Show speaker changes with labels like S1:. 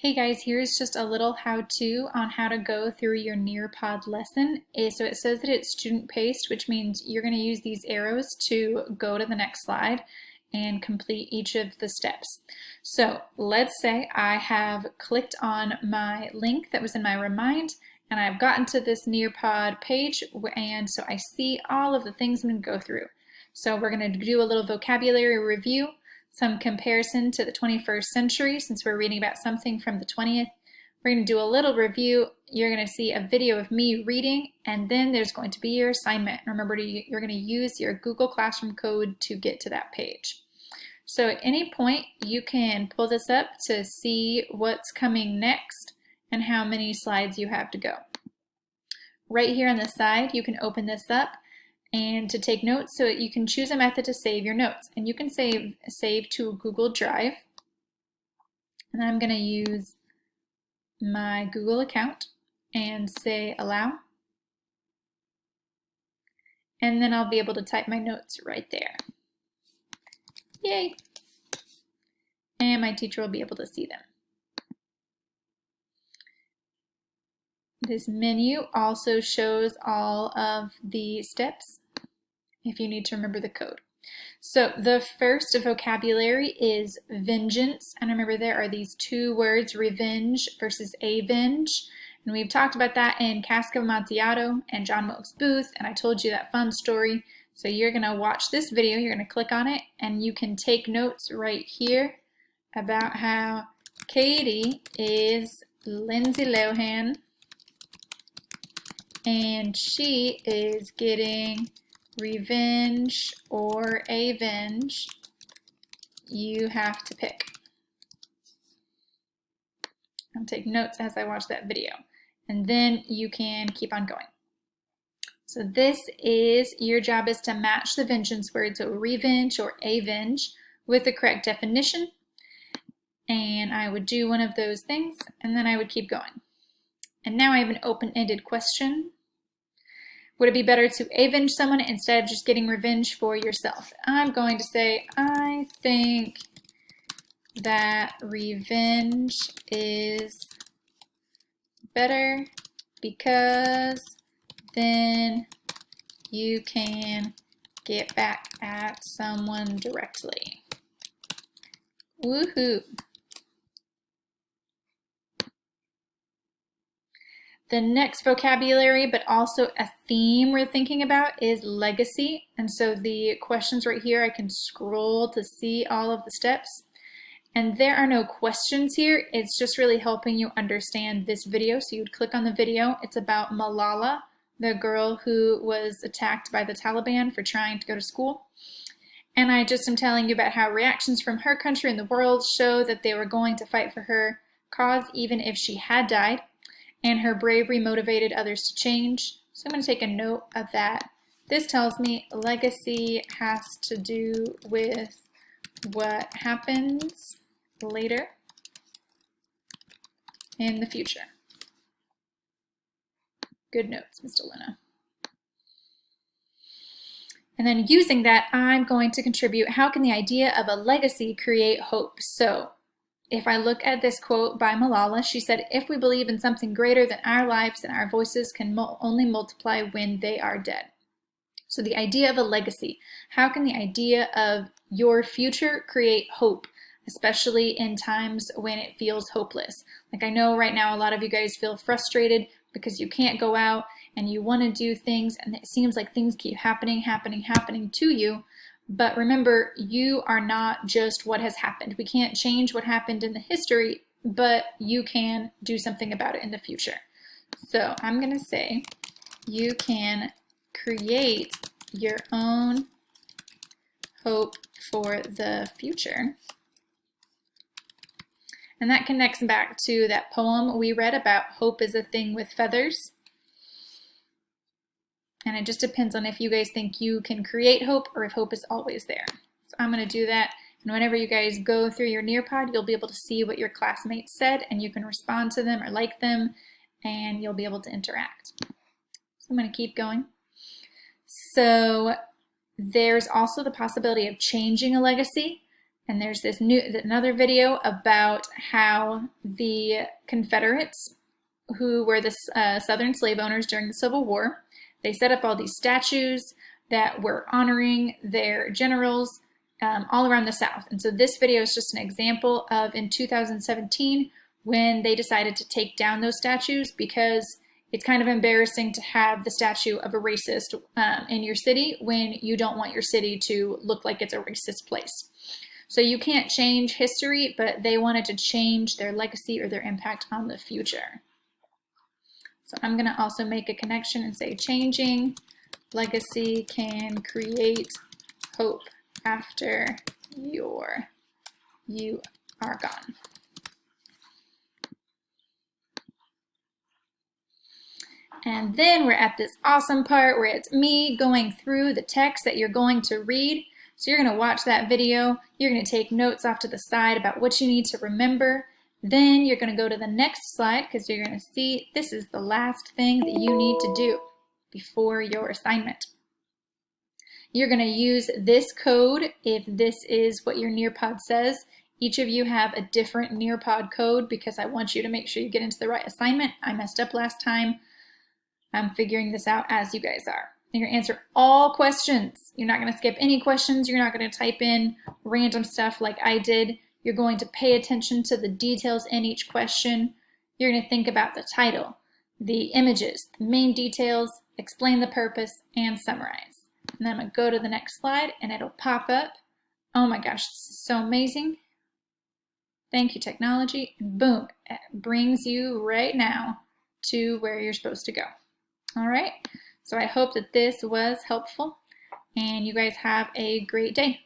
S1: Hey guys, here's just a little how-to on how to go through your Nearpod lesson. So it says that it's student-paced, which means you're going to use these arrows to go to the next slide and complete each of the steps. So let's say I have clicked on my link that was in my Remind, and I've gotten to this Nearpod page, and so I see all of the things I'm going to go through. So we're going to do a little vocabulary review, some comparison to the 21st century since we're reading about something from the 20th. We're going to do a little review. You're going to see a video of me reading, and then there's going to be your assignment. Remember, you're going to use your Google Classroom code to get to that page. So at any point, you can pull this up to see what's coming next and how many slides you have to go. Right here on the side, you can open this up and to take notes, so you can choose a method to save your notes. And you can save to Google Drive. And I'm going to use my Google account and say allow. And then I'll be able to type my notes right there. Yay! And my teacher will be able to see them. This menu also shows all of the steps if you need to remember the code. So the first vocabulary is vengeance, and remember there are these two words, revenge versus avenge, and we've talked about that in Cask of Amontillado and John Wilkes Booth, and I told you that fun story. So you're going to watch this video, you're going to click on it, and you can take notes right here about how Katie is Lindsay Lohan and she is getting revenge or avenge. You have to pick. I'll take notes as I watch that video, and then you can keep on going. So this is, your job is to match the vengeance word, so revenge or avenge, with the correct definition. And I would do one of those things, and then I would keep going. And now I have an open-ended question. Would it be better to avenge someone instead of just getting revenge for yourself? I'm going to say, I think that revenge is better because then you can get back at someone directly. Woohoo! The next vocabulary, but also a theme we're thinking about, is legacy. And so the questions right here, I can scroll to see all of the steps. And there are no questions here. It's just really helping you understand this video. So you'd click on the video. It's about Malala, the girl who was attacked by the Taliban for trying to go to school. And I just am telling you about how reactions from her country and the world show that they were going to fight for her cause even if she had died. And her bravery motivated others to change. So I'm going to take a note of that. This tells me legacy has to do with what happens later in the future. Good notes, Mr. Luna. And then using that, I'm going to contribute, how can the idea of a legacy create hope? So if I look at this quote by Malala, she said, if we believe in something greater than our lives, then our voices can only multiply when they are dead. So the idea of a legacy, how can the idea of your future create hope, especially in times when it feels hopeless? Like I know right now a lot of you guys feel frustrated because you can't go out and you want to do things and it seems like things keep happening to you. But remember, you are not just what has happened. We can't change what happened in the history, but you can do something about it in the future. So I'm going to say you can create your own hope for the future. And that connects back to that poem we read about hope is a thing with feathers. And it just depends on if you guys think you can create hope or if hope is always there. So I'm going to do that. And whenever you guys go through your Nearpod, you'll be able to see what your classmates said and you can respond to them or like them and you'll be able to interact. So I'm going to keep going. So there's also the possibility of changing a legacy. And there's this another video about how the Confederates, who were the Southern slave owners during the Civil War, they set up all these statues that were honoring their generals all around the South. And so this video is just an example of in 2017 when they decided to take down those statues, because it's kind of embarrassing to have the statue of a racist in your city when you don't want your city to look like it's a racist place. So you can't change history, but they wanted to change their legacy or their impact on the future. So I'm going to also make a connection and say changing legacy can create hope after you are gone. And then we're at this awesome part where it's me going through the text that you're going to read. So you're going to watch that video. You're going to take notes off to the side about what you need to remember. Then you're going to go to the next slide because you're going to see this is the last thing that you need to do before your assignment. You're going to use this code if this is what your Nearpod says. Each of you have a different Nearpod code because I want you to make sure you get into the right assignment. I messed up last time. I'm figuring this out as you guys are. You're going to answer all questions. You're not going to skip any questions. You're not going to type in random stuff like I did. You're going to pay attention to the details in each question. You're going to think about the title, the images, the main details, explain the purpose, and summarize. And then I'm going to go to the next slide and it'll pop up. Oh my gosh, this is so amazing. Thank you, technology. And boom, it brings you right now to where you're supposed to go. All right, so I hope that this was helpful and you guys have a great day.